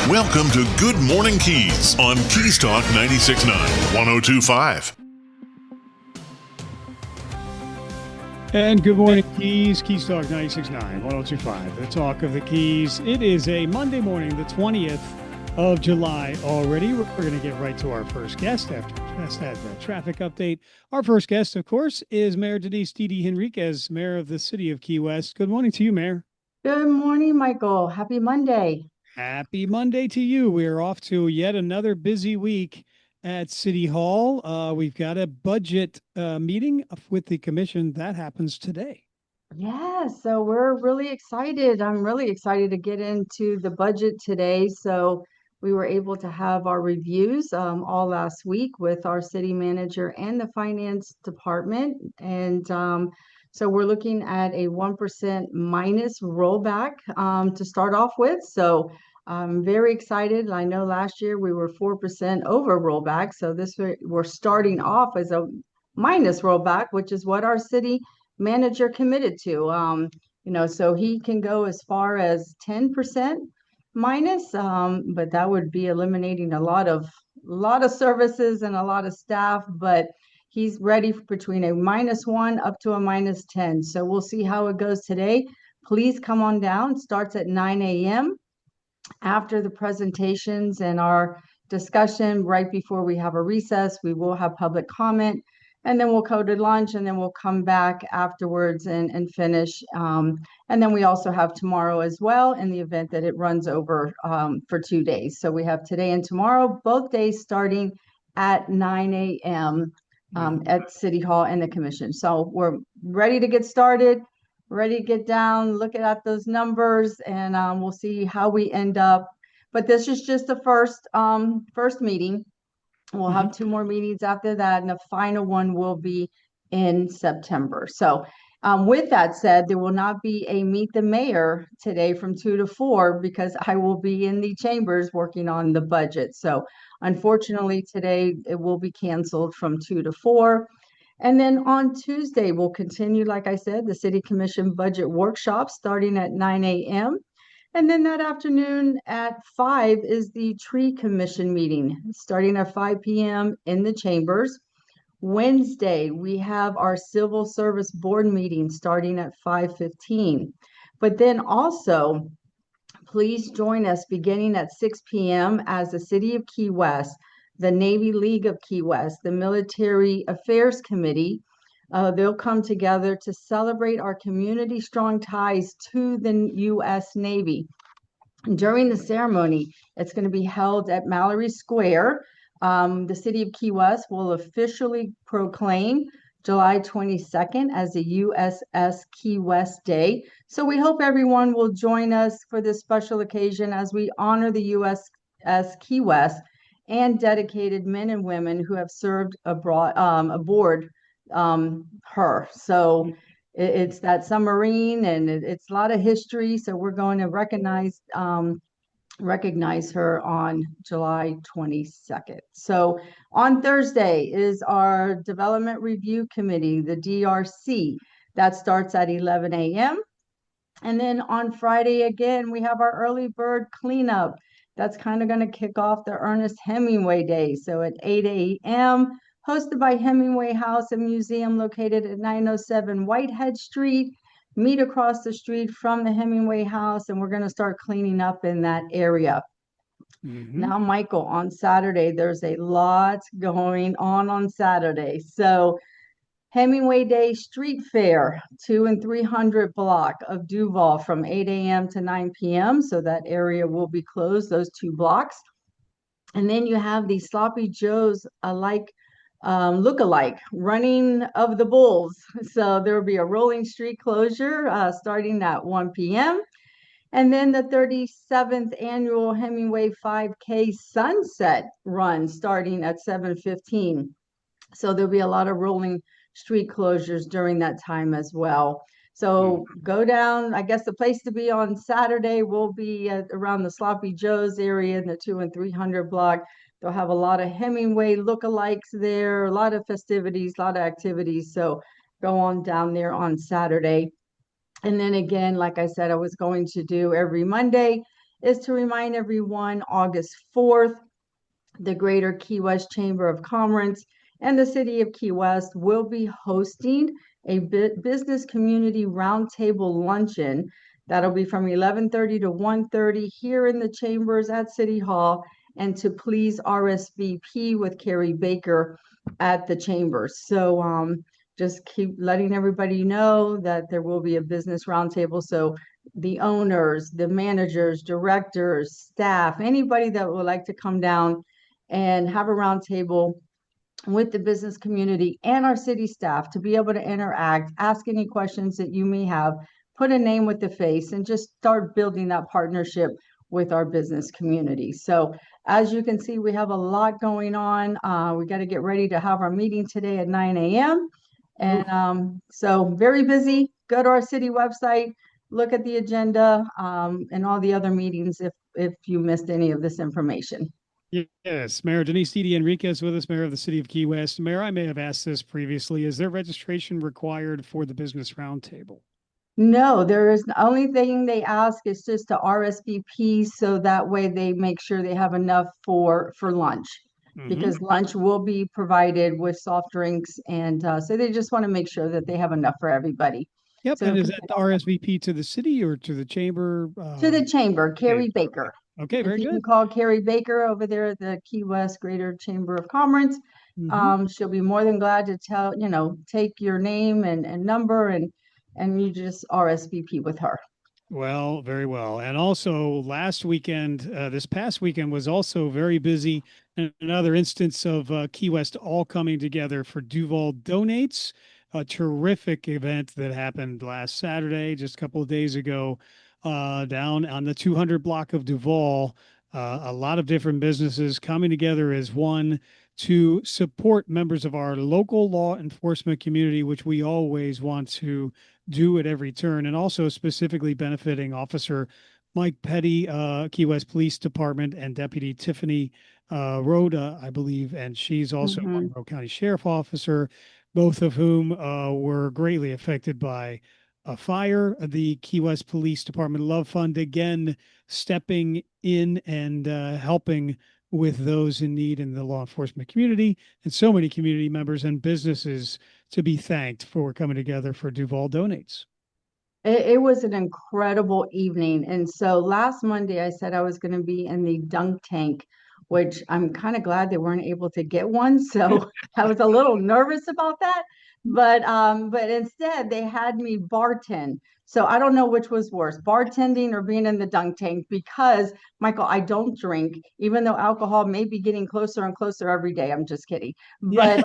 Welcome to Good Morning Keys on Keys Talk 96.9, 102.5. And good morning, Keys. Keys Talk 96.9, 102.5, the talk of the Keys. It is a Monday morning, the 20th of July already. We're going to get right to our first guest after just that traffic update. Our first guest, of course, is Mayor Danise Henriquez, Mayor of the City of Key West. Good morning to you, Mayor. Good morning, Michael. Happy Monday. Happy Monday to you. We are off to yet another busy week at City Hall. We've got a budget meeting with the commission that happens today. Yeah, so we're really excited. I'm really excited to get into the budget today. So we were able to have our reviews all last week with our city manager and the finance department. And so we're looking at a 1% minus rollback to start off with. So I'm very excited. I know last year we were 4% over rollback. So we're starting off as a minus rollback, which is what our city manager committed to. So he can go as far as 10% minus, but that would be eliminating a lot of services and a lot of staff. But he's ready between a -1 up to a -10. So we'll see how it goes today. Please come on down. Starts at 9 a.m. After the presentations and our discussion, right before we have a recess, we will have public comment, and then we'll go to lunch, and then we'll come back afterwards and finish. And then we also have tomorrow as well in the event that it runs over for 2 days. So we have today and tomorrow, both days starting at 9 a.m. At City Hall and the commission. So we're ready to get started, ready to get down, look at those numbers, and we'll see how we end up. But this is just the first meeting. We'll have 2 more meetings after that, and the final one will be in September. So with that said, there will not be a Meet the Mayor today from 2 to 4 because I will be in the chambers working on the budget. So unfortunately, today it will be canceled from 2 to 4. And then on Tuesday, we'll continue, like I said, the City Commission budget workshop starting at 9 a.m. And then that afternoon at 5 is the Tree Commission meeting, starting at 5 p.m. in the chambers. Wednesday, we have our Civil Service Board meeting starting at 5:15. But then also, please join us beginning at 6 p.m. as the City of Key West, the Navy League of Key West, the Military Affairs Committee. They'll come together to celebrate our community strong ties to the U.S. Navy. During the ceremony, it's going to be held at Mallory Square. The City of Key West will officially proclaim July 22nd as the USS Key West Day. So we hope everyone will join us for this special occasion as we honor the USS Key West and dedicated men and women who have served aboard her. So it's that submarine, and it's a lot of history. So we're going to recognize her on July 22nd. So on Thursday is our Development Review Committee, the DRC. That starts at 11 a.m. And then on Friday, again, we have our early bird cleanup. That's kind of going to kick off the Ernest Hemingway Day. So at 8 a.m., hosted by Hemingway House and Museum located at 907 Whitehead Street. Meet across the street from the Hemingway House, and we're going to start cleaning up in that area. Now, Michael, on Saturday, there's a lot going on Saturday. So Hemingway Day Street Fair, 2 and 300 block of Duval from 8 a.m. to 9 p.m. So that area will be closed, those 2 blocks. And then you have the Sloppy Joe's look-alike running of the bulls. So there will be a rolling street closure starting at 1 p.m. And then the 37th annual Hemingway 5K Sunset Run starting at 7:15. So there'll be a lot of rolling street closures during that time as well. So go down. I guess the place to be on Saturday will be around the Sloppy Joe's area in the 2 and 300 block. They'll have a lot of Hemingway lookalikes there, a lot of festivities, a lot of activities. So go on down there on Saturday. And then again, like I said, I was going to do every Monday is to remind everyone August 4th, the Greater Key West Chamber of Commerce and the City of Key West will be hosting a business community roundtable luncheon. That'll be from 11:30 to 1:30 here in the chambers at City Hall, and to please RSVP with Carrie Baker at the chambers. So just keep letting everybody know that there will be a business roundtable. So the owners, the managers, directors, staff, anybody that would like to come down and have a roundtable with the business community and our city staff to be able to interact, ask any questions that you may have, put a name with the face, and just start building that partnership with our business community. So as you can see, we have a lot going on. We got to get ready to have our meeting today at 9 a.m. And so very busy. Go to our city website, look at the agenda, and all the other meetings if you missed any of this information. Yes, Mayor Danise Henriquez with us, Mayor of the City of Key West. Mayor, I may have asked this previously. Is there registration required for the business roundtable? No, there is the only thing they ask is just to RSVP, so that way they make sure they have enough for lunch, because lunch will be provided with soft drinks, and so they just want to make sure that they have enough for everybody. Yep. So And is that the RSVP to the city or to the chamber? To the chamber, Carrie Baker. Okay, very If you good. can call Carrie Baker over there at the Key West Greater Chamber of Commerce. She'll be more than glad to take your name and number, and you just RSVP with her. Well, very well. And also last weekend, this past weekend was also very busy. And another instance of Key West all coming together for Duval Donates, a terrific event that happened last Saturday, just a couple of days ago, down on the 200 block of Duval. A lot of different businesses coming together as one to support members of our local law enforcement community, which we always want to do at every turn, and also specifically benefiting Officer Mike Petty, Key West Police Department, and Deputy Tiffany Rhoda, I believe, and she's also a Monroe County Sheriff Officer, both of whom were greatly affected by a fire. The Key West Police Department Love Fund again stepping in and helping with those in need in the law enforcement community, and so many community members and businesses to be thanked for coming together for Duval Donates. It was an incredible evening. And so last Monday, I said I was going to be in the dunk tank, which I'm kind of glad they weren't able to get one. So I was a little nervous about that. But instead, they had me bartend. So I don't know which was worse, bartending or being in the dunk tank, because, Michael, I don't drink, even though alcohol may be getting closer and closer every day. I'm just kidding. Yeah,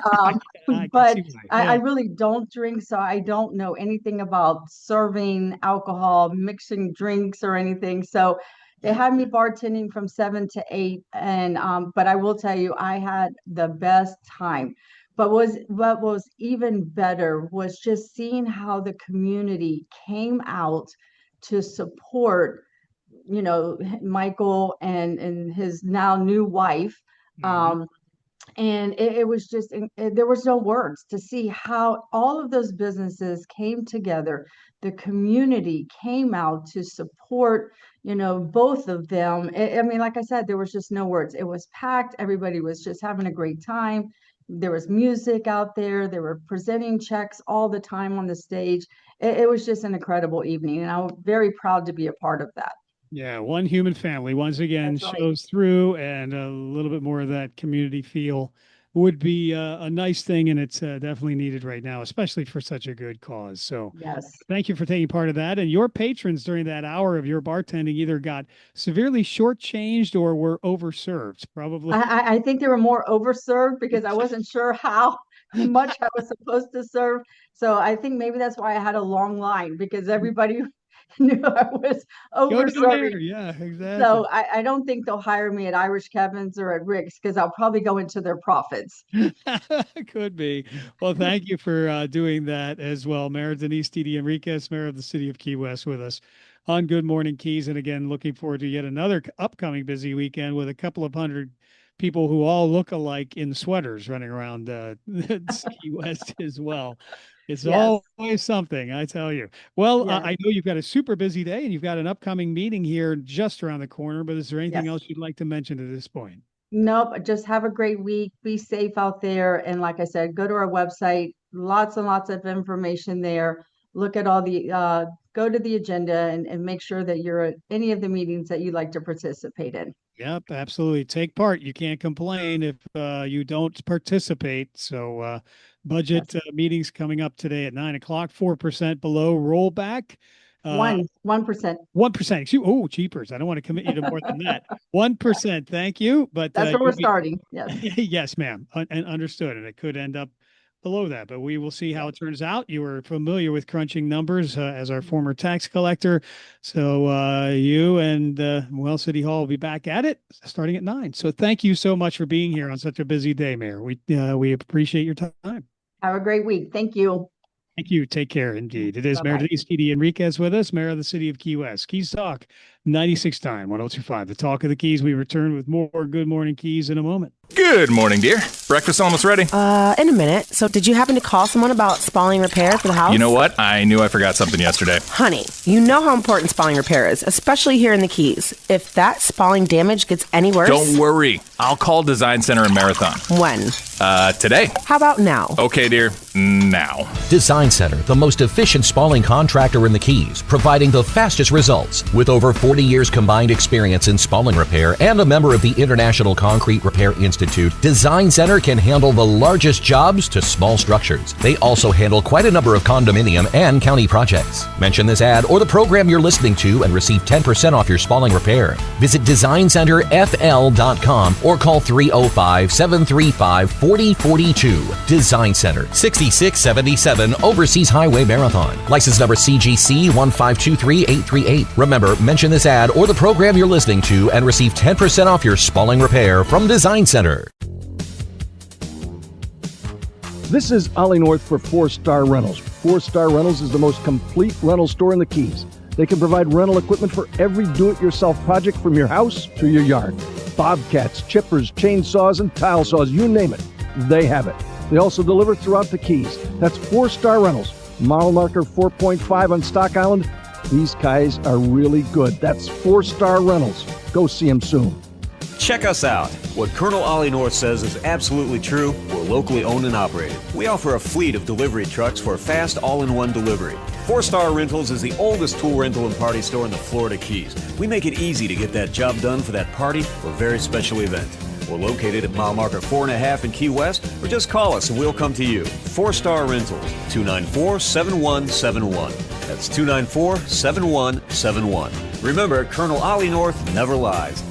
But I really don't drink, so I don't know anything about serving alcohol, mixing drinks or anything. So they had me bartending from 7 to 8. And but I will tell you, I had the best time. But what was even better was just seeing how the community came out to support, Michael and his now new wife. And it was just, there was no words to see how all of those businesses came together. The community came out to support, both of them. I mean, like I said, there was just no words. It was packed. Everybody was just having a great time. There was music out there. They were presenting checks all the time on the stage. It was just an incredible evening, and I'm very proud to be a part of that. Yeah, one human family once again That's right. shows through, and a little bit more of that community feel would be a nice thing, and it's definitely needed right now, especially for such a good cause. So Yes. thank you for taking part of that. And your patrons during that hour of your bartending either got severely shortchanged or were overserved, probably. I think they were more overserved because I wasn't sure how much I was supposed to serve. So I think maybe that's why I had a long line, because everybody knew I was Go down there. overserving. Yeah, exactly. So I don't think they'll hire me at Irish Kevin's or at Rick's, because I'll probably go into their profits. Could be. Well, thank you for doing that as well. Mayor Danise Henriquez, Mayor of the City of Key West, with us on Good Morning Keys. And again, looking forward to yet another upcoming busy weekend with a couple of hundred people who all look alike in sweaters running around Key West as well. It's Yes. always something, I tell you. Well, Yes. I know you've got a super busy day and you've got an upcoming meeting here just around the corner, but is there anything Yes. else you'd like to mention at this point? Nope. Just have a great week. Be safe out there. And like I said, go to our website. Lots and lots of information there. Look at all the, go to the agenda and make sure that you're at any of the meetings that you'd like to participate in. Yep, absolutely. Take part. You can't complain if you don't participate. So, budget Yes. meetings coming up today at 9 o'clock, 4% below rollback. 1%. 1%. Oh, cheapers. I don't want to commit you to more than that. 1%. Thank you. But That's where we're you'll be, starting. Yes. yes, ma'am. And understood. And it could end up below that, but we will see how it turns out. You were familiar with crunching numbers as our former tax collector. So you and City Hall will be back at it starting at 9. So thank you so much for being here on such a busy day, Mayor. We appreciate your time. Have a great week. Thank you. Thank you. Take care indeed. It is Mayor Bye-bye. Danise Henriquez with us, Mayor of the City of Key West. Keys Talk 96.9, 102.5. The Talk of the Keys. We return with more Good Morning Keys in a moment. Good morning, dear. Breakfast almost ready? In a minute. So did you happen to call someone about spalling repair for the house? You know what? I knew I forgot something yesterday. Honey, you know how important spalling repair is, especially here in the Keys. If that spalling damage gets any worse... Don't worry. I'll call Design Center in Marathon. When? Today. How about now? Okay, dear. Now. Design Center, the most efficient spalling contractor in the Keys, providing the fastest results. With over 40 years combined experience in spalling repair and a member of the International Concrete Repair Institute, Design Center can handle the largest jobs to small structures. They also handle quite a number of condominium and county projects. Mention this ad or the program you're listening to and receive 10% off your spalling repair. Visit DesignCenterFL.com or call 305-735-4042. Design Center, 6677 Overseas Highway Marathon. License number CGC 1523838. Remember, mention this ad or the program you're listening to and receive 10% off your spalling repair from Design Center. This is Ollie North for 4-Star Rentals. 4-Star Rentals is the most complete rental store in the Keys. They can provide rental equipment for every do-it-yourself project from your house to your yard. Bobcats, chippers, chainsaws, and tile saws, you name it, they have it. They also deliver throughout the Keys. That's 4-Star Rentals. Model marker 4.5 on Stock Island. These guys are really good. That's 4-Star Rentals. Go see them soon. Check us out. What Colonel Ollie North says is absolutely true. We're locally owned and operated. We offer a fleet of delivery trucks for fast all-in-one delivery. 4-Star Rentals is the oldest tool rental and party store in the Florida Keys. We make it easy to get that job done for that party or very special event. We're located at mile marker 4.5 in Key West, or just call us and we'll come to you. 4-Star Rentals, 294-7171. That's 294-7171. Remember, Colonel Ollie North never lies.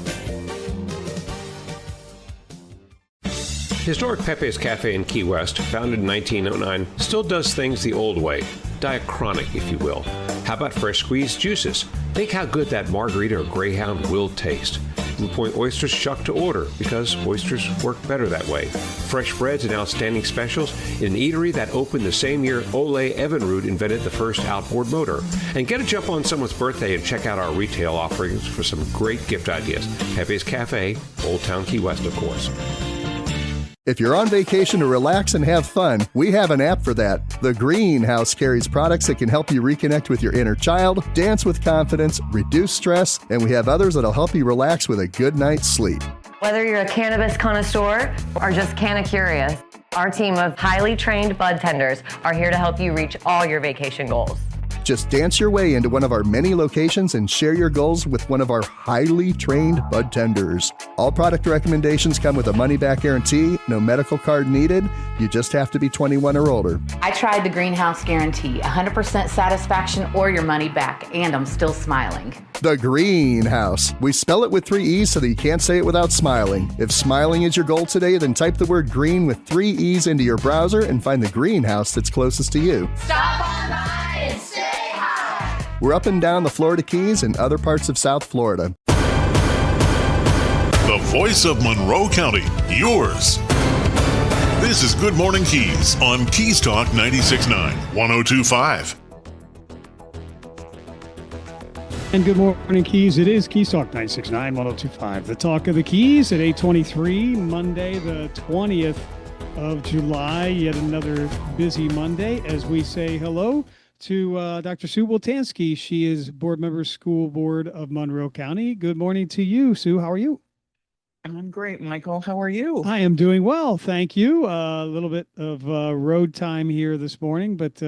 Historic Pepe's Cafe in Key West, founded in 1909, still does things the old way. Diachronic, if you will. How about fresh squeezed juices? Think how good that margarita or Greyhound will taste. Blue Point oysters shucked to order because oysters work better that way. Fresh breads and outstanding specials in an eatery that opened the same year Ole Evinrude invented the first outboard motor. And get a jump on someone's birthday and check out our retail offerings for some great gift ideas. Pepe's Cafe, Old Town Key West, of course. If you're on vacation to relax and have fun, we have an app for that. The Greenhouse carries products that can help you reconnect with your inner child, dance with confidence, reduce stress, and we have others that'll help you relax with a good night's sleep. Whether you're a cannabis connoisseur or just canna curious, our team of highly trained bud tenders are here to help you reach all your vacation goals. Just dance your way into one of our many locations and share your goals with one of our highly trained bud tenders. All product recommendations come with a money-back guarantee, no medical card needed. You just have to be 21 or older. I tried the Greenhouse Guarantee, 100% satisfaction or your money back, and I'm still smiling. The Greenhouse. We spell it with 3 E's so that you can't say it without smiling. If smiling is your goal today, then type the word green with 3 E's into your browser and find the Greenhouse that's closest to you. Stop on by and stay high. We're up and down the Florida Keys and other parts of South Florida. The voice of Monroe County, yours. This is Good Morning Keys on Keys Talk 96.9, 102.5. And good morning, Keys. It is Keys Talk 96.9, 102.5. The Talk of the Keys at 8:23, Monday, the 20th of July. Yet another busy Monday as we say hello to Dr. Sue Woltanski. She is board member, School Board of Monroe County. Good morning to you, Sue. How are you? I'm great, Michael. How are you? I am doing well, thank you. A little bit of road time here this morning, but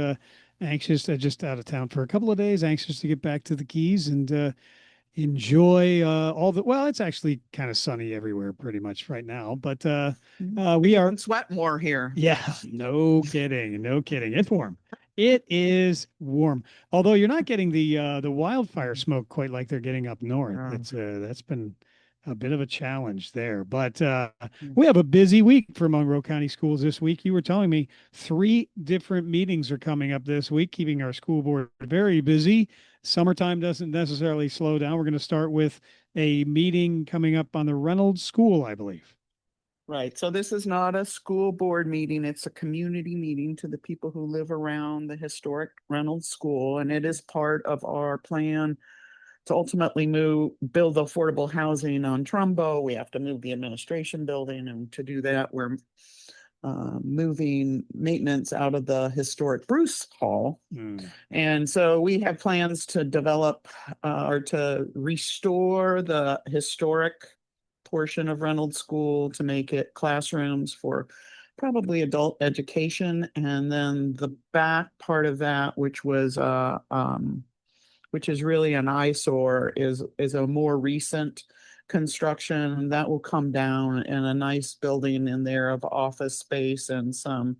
anxious. Just out of town for a couple of days. Anxious to get back to the Keys and enjoy all the. Well, it's actually kind of sunny everywhere, pretty much right now. But we are sweat more here. Yeah, no kidding, no kidding. It's warm. It is warm. Although you're not getting the wildfire smoke quite like they're getting up north. That's been a bit of a challenge there. But we have a busy week for Monroe County Schools this week. You were telling me 3 different meetings are coming up this week, keeping our school board very busy. Summertime doesn't necessarily slow down. We're going to start with a meeting coming up on the Reynolds School, I believe. Right. So this is not a school board meeting. It's a community meeting to the people who live around the historic Reynolds School. And it is part of our plan to ultimately build affordable housing on Trumbo. We have to move the administration building. And to do that, we're moving maintenance out of the historic Bruce Hall. And so we have plans to develop or to restore the historic portion of Reynolds School to make it classrooms for probably adult education. And then the back part of that, which is really an eyesore, is a more recent construction that will come down, and a nice building in there of office space and some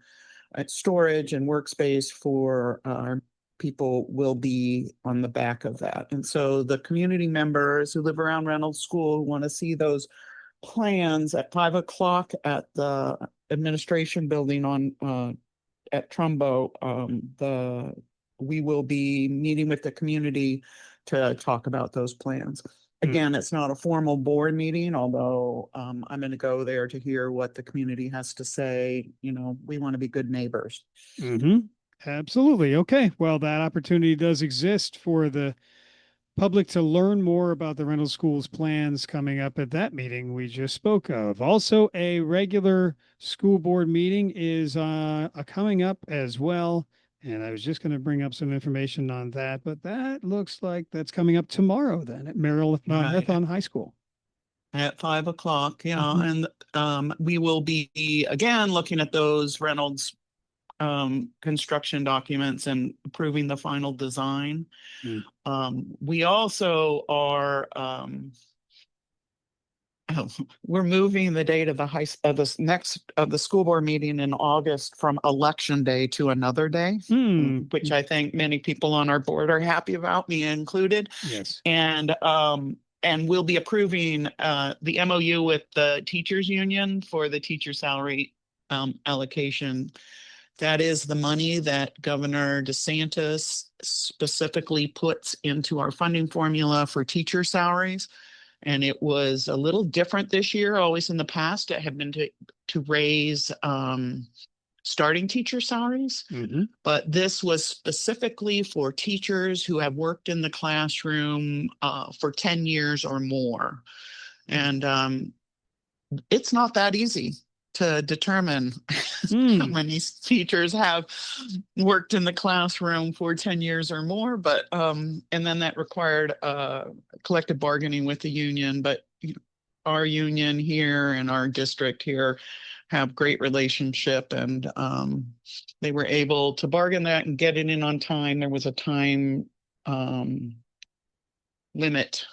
storage and workspace for people will be on the back of that. And so the community members who live around Reynolds School want to see those plans at 5 o'clock at the administration building at Trumbo. We will be meeting with the community to talk about those plans. Again, it's not a formal board meeting, although I'm going to go there to hear what the community has to say. You know, we want to be good neighbors. Absolutely. Okay. Well, that opportunity does exist for the public to learn more about the Reynolds School's plans coming up at that meeting we just spoke of. Also, a regular school board meeting is coming up as well. And I was just going to bring up some information on that, but that looks like that's coming up tomorrow then at Marathon High School. At 5 o'clock, and we will be again looking at those Reynolds construction documents and approving the final design. We also are we're moving the date of the school board meeting in August from election day to another day, which I think many people on our board are happy about, me included. Yes. And we'll be approving the MOU with the teachers union for the teacher salary allocation. That is the money that Governor DeSantis specifically puts into our funding formula for teacher salaries. And it was a little different this year. Always in the past, it had been to raise starting teacher salaries. But this was specifically for teachers who have worked in the classroom for 10 years or more. And it's not that easy to determine how many teachers have worked in the classroom for 10 years or more, but and then that required collective bargaining with the union. But our union here and our district here have great relationship, and they were able to bargain that and get it in on time. There was a time limit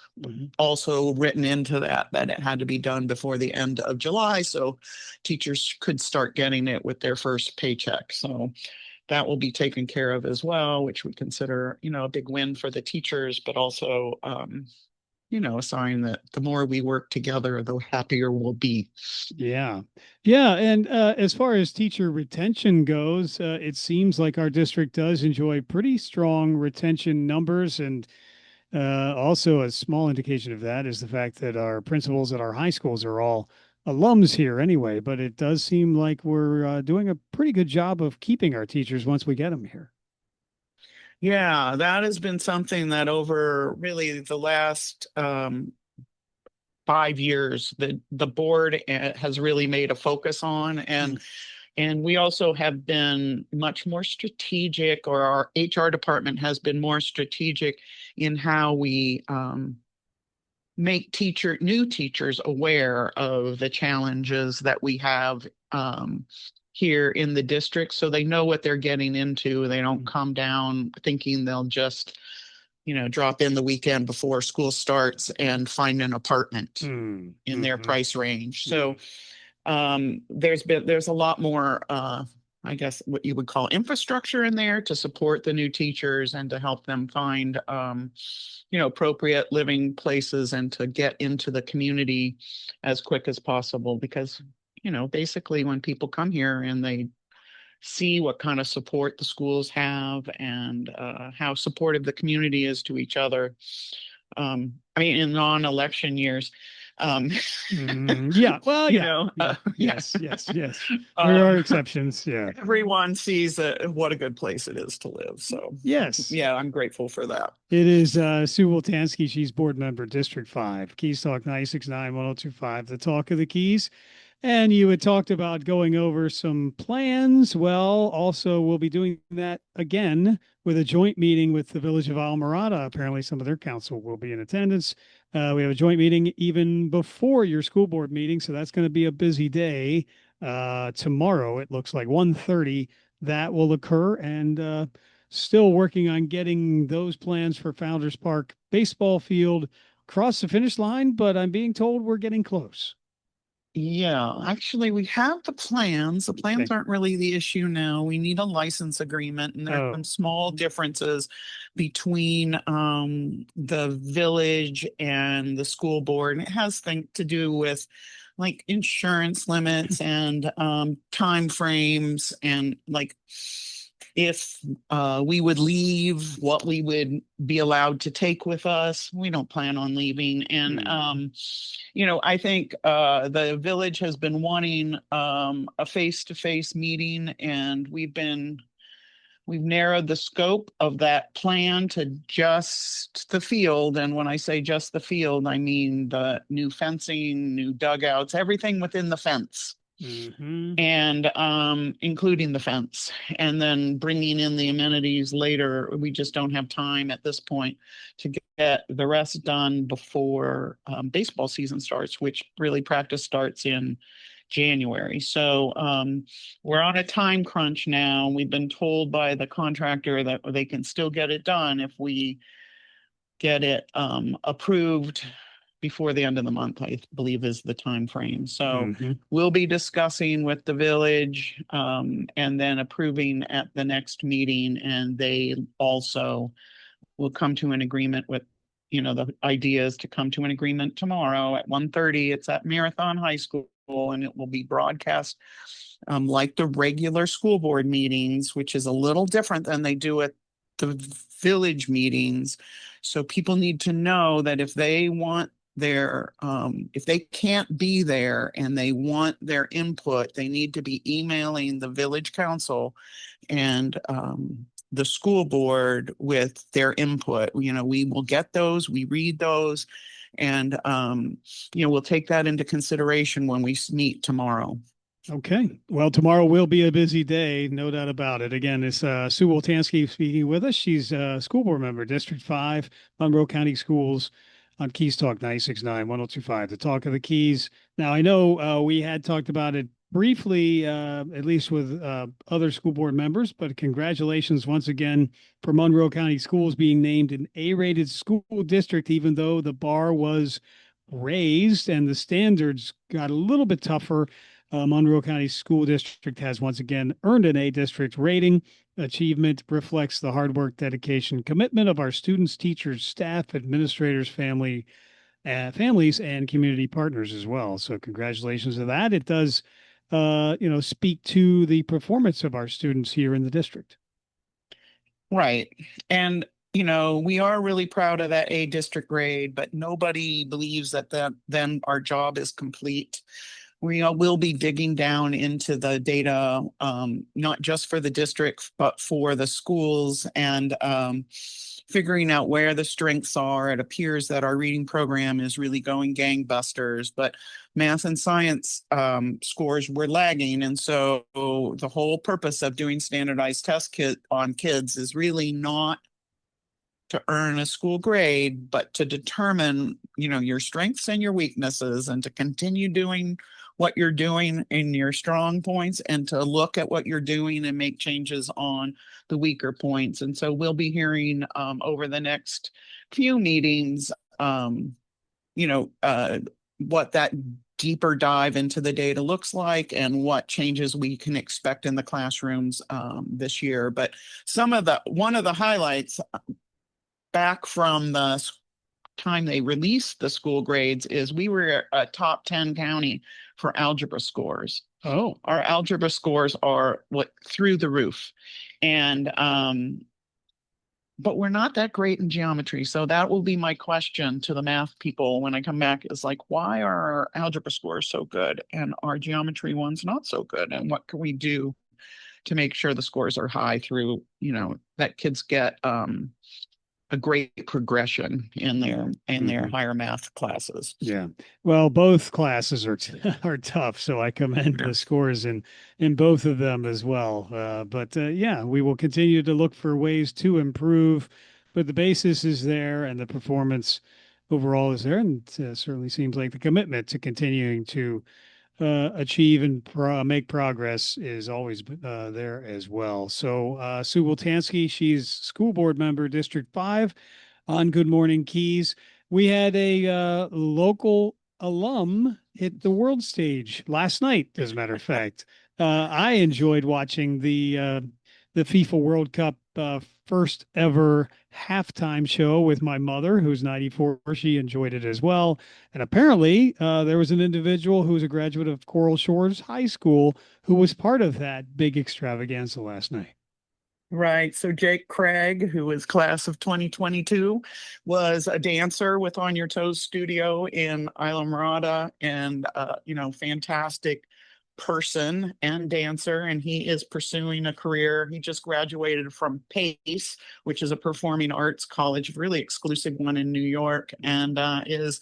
also written into that it had to be done before the end of July, so teachers could start getting it with their first paycheck. So that will be taken care of as well, which we consider, a big win for the teachers, but also, a sign that the more we work together, the happier we'll be. Yeah. And as far as teacher retention goes, it seems like our district does enjoy pretty strong retention numbers. And also a small indication of that is the fact that our principals at our high schools are all alums here anyway, but it does seem like we're doing a pretty good job of keeping our teachers once we get them here. Yeah, that has been something that over really the last 5 years, the board has really made a focus on. And And we also have been much more strategic, or our HR department has been more strategic in how we make new teachers aware of the challenges that we have here in the district, so they know what they're getting into. They don't come down thinking they'll just, drop in the weekend before school starts and find an apartment in their price range. So there's a lot more, I guess, what you would call infrastructure in there to support the new teachers and to help them find, appropriate living places and to get into the community as quick as possible. Because, basically when people come here and they see what kind of support the schools have and how supportive the community is to each other. In non-election years, yeah, well, yes. There are exceptions. Yeah, everyone sees what a good place it is to live. So yes, yeah, I'm grateful for that. It is Sue Woltanski. She's board member, District 5, Keys Talk 96.9, 102.5, the talk of the Keys. And you had talked about going over some plans. Well, also we'll be doing that again with a joint meeting with the Village of Almirada. Apparently some of their council will be in attendance. We have a joint meeting even before your school board meeting, so that's going to be a busy day. Tomorrow, it looks like 1:30, that will occur, and still working on getting those plans for Founders Park baseball field across the finish line, but I'm being told we're getting close. Yeah, actually, we have the plans. The plans aren't really the issue now. We need a license agreement, and there are some small differences between the village and the school board. And it has to do with like insurance limits and time frames, and like if we would leave, what we would be allowed to take with us. We don't plan on leaving. And, I think the village has been wanting a face-to-face meeting, and we've narrowed the scope of that plan to just the field. And when I say just the field, I mean the new fencing, new dugouts, everything within the fence. And including the fence, and then bringing in the amenities later. We just don't have time at this point to get the rest done before baseball season starts, which really practice starts in January. So we're on a time crunch now. We've been told by the contractor that they can still get it done if we get it approved before the end of the month, I believe is the time frame. So we'll be discussing with the village and then approving at the next meeting. And they also will come to an agreement with, the idea is to come to an agreement tomorrow at 1:30. It's at Marathon High School, and it will be broadcast like the regular school board meetings, which is a little different than they do at the village meetings. So people need to know that if they want if they can't be there and they want their input, they need to be emailing the village council and the school board with their input. We will get those, we read those, and we'll take that into consideration when we meet tomorrow. Okay. Well, tomorrow will be a busy day, no doubt about it. Again, it's Sue Woltanski speaking with us. She's a school board member, District 5, Monroe County Schools, on Keys Talk 96.9, 102.5, the talk of the Keys. Now, I know we had talked about it briefly, at least with other school board members, but congratulations once again for Monroe County Schools being named an A-rated school district, even though the bar was raised and the standards got a little bit tougher. Monroe County School District has once again earned an A district rating. Achievement reflects the hard work, dedication, commitment of our students, teachers, staff, administrators, families, and community partners as well. So congratulations to that. It does, speak to the performance of our students here in the district. Right. And, we are really proud of that A district grade, but nobody believes that then our job is complete. We will be digging down into the data, not just for the district, but for the schools and figuring out where the strengths are. It appears that our reading program is really going gangbusters, but math and science scores were lagging. And so the whole purpose of doing standardized test kit on kids is really not to earn a school grade, but to determine, your strengths and your weaknesses, and to continue doing what you're doing in your strong points, and to look at what you're doing and make changes on the weaker points. And so we'll be hearing over the next few meetings, what that deeper dive into the data looks like and what changes we can expect in the classrooms this year. But one of the highlights back from the time they released the school grades is we were a top 10 county for algebra scores. Oh, our algebra scores are through the roof. And but we're not that great in geometry. So that will be my question to the math people when I come back, is like, why are our algebra scores so good and our geometry ones not so good? And what can we do to make sure the scores are high through, that kids get a great progression in their higher math classes. Yeah. Well, both classes are are tough, so I commend the scores in both of them as well. But we will continue to look for ways to improve, but the basis is there and the performance overall is there, and certainly seems like the commitment to continuing to achieve and make progress is always there as well. So Sue Woltanski, she's school board member, District 5 on Good Morning Keys. We had a local alum hit the world stage last night, as a matter of fact. I enjoyed watching the FIFA World Cup first ever halftime show with my mother, who's 94. She enjoyed it as well. And apparently there was an individual who was a graduate of Coral Shores High School who was part of that big extravaganza last night. Right. So Jake Craig, who is class of 2022, was a dancer with On Your Toes Studio in Islamorada, and, fantastic person and dancer, and he is pursuing a career. He just graduated from PACE, which is a performing arts college, really exclusive one in New York, and is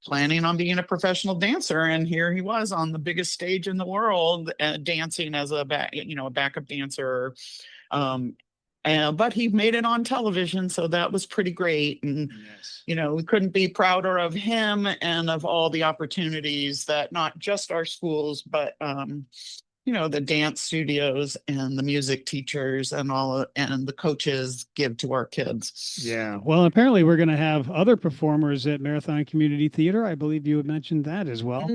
planning on being a professional dancer. And here he was on the biggest stage in the world, dancing as a backup dancer. But he made it on television, so that was pretty great. And, we couldn't be prouder of him and of all the opportunities that not just our schools, but, the dance studios and the music teachers and and the coaches give to our kids. Yeah. Well, apparently we're going to have other performers at Marathon Community Theater. I believe you had mentioned that as well.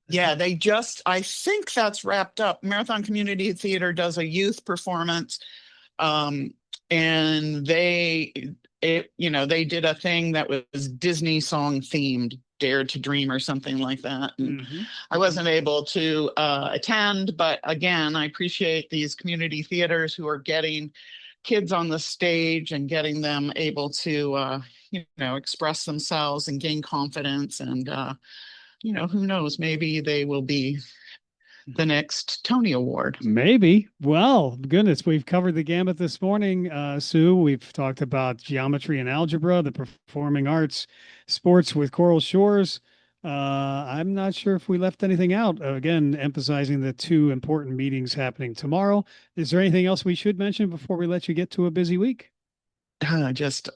Yeah, I think that's wrapped up. Marathon Community Theater does a youth performance. And they did a thing that was Disney song themed, Dare to Dream or something like that. And I wasn't able to attend, but again, I appreciate these community theaters who are getting kids on the stage and getting them able to, express themselves and gain confidence. And, who knows, maybe they will be the next Tony Award. Maybe. Well, goodness, we've covered the gamut this morning, Sue. We've talked about geometry and algebra, the performing arts, sports with Coral Shores. I'm not sure if we left anything out. Again, emphasizing the two important meetings happening tomorrow. Is there anything else we should mention before we let you get to a busy week? Just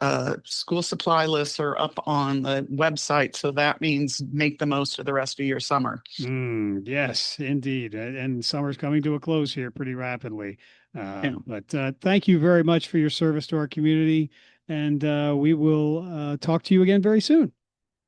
school supply lists are up on the website, so that means make the most of the rest of your summer. Yes, indeed. And summer's coming to a close here pretty rapidly. But thank you very much for your service to our community, and we will talk to you again very soon.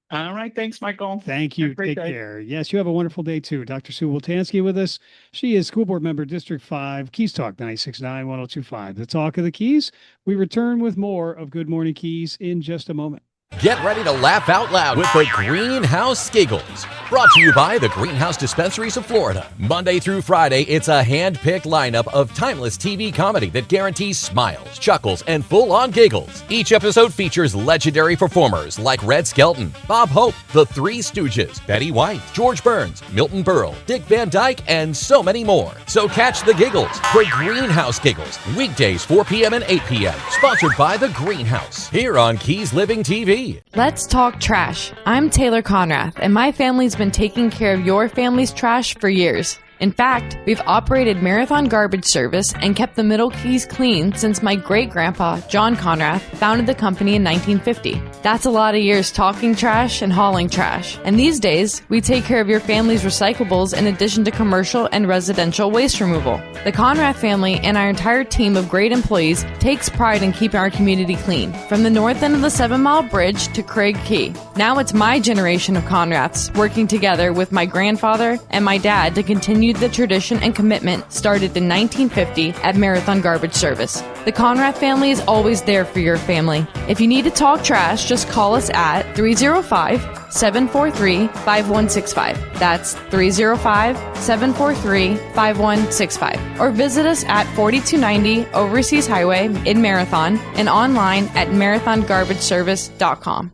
All right. Thanks, Michael. Thank you. Take care. Yes, you have a wonderful day too. Dr. Sue Woltanski with us. She is school board member, District 5, Keys Talk 96.9 1025. The Talk of the Keys. We return with more of Good Morning Keys in just a moment. Get ready to laugh out loud with the Greenhouse Giggles. Brought to you by the Greenhouse Dispensaries of Florida. Monday through Friday, it's a hand-picked lineup of timeless TV comedy that guarantees smiles, chuckles, and full-on giggles. Each episode features legendary performers like Red Skelton, Bob Hope, The Three Stooges, Betty White, George Burns, Milton Berle, Dick Van Dyke, and so many more. So catch the giggles for Greenhouse Giggles, weekdays 4 p.m. and 8 p.m. Sponsored by the Greenhouse, here on Keys Living TV. Let's talk trash. I'm Taylor Conrath, and my family's been taking care of your family's trash for years. In fact, we've operated Marathon Garbage Service and kept the Middle Keys clean since my great-grandpa, John Conrath, founded the company in 1950. That's a lot of years talking trash and hauling trash. And these days, we take care of your family's recyclables in addition to commercial and residential waste removal. The Conrath family and our entire team of great employees takes pride in keeping our community clean, from the north end of the 7 Mile Bridge to Craig Key. Now it's my generation of Conraths working together with my grandfather and my dad to continue the tradition and commitment started in 1950 at Marathon Garbage Service. The Conrath family is always there for your family. If you need to talk trash, just call us at 305-743-5165. That's 305-743-5165. Or visit us at 4290 Overseas Highway in Marathon and online at marathongarbageservice.com.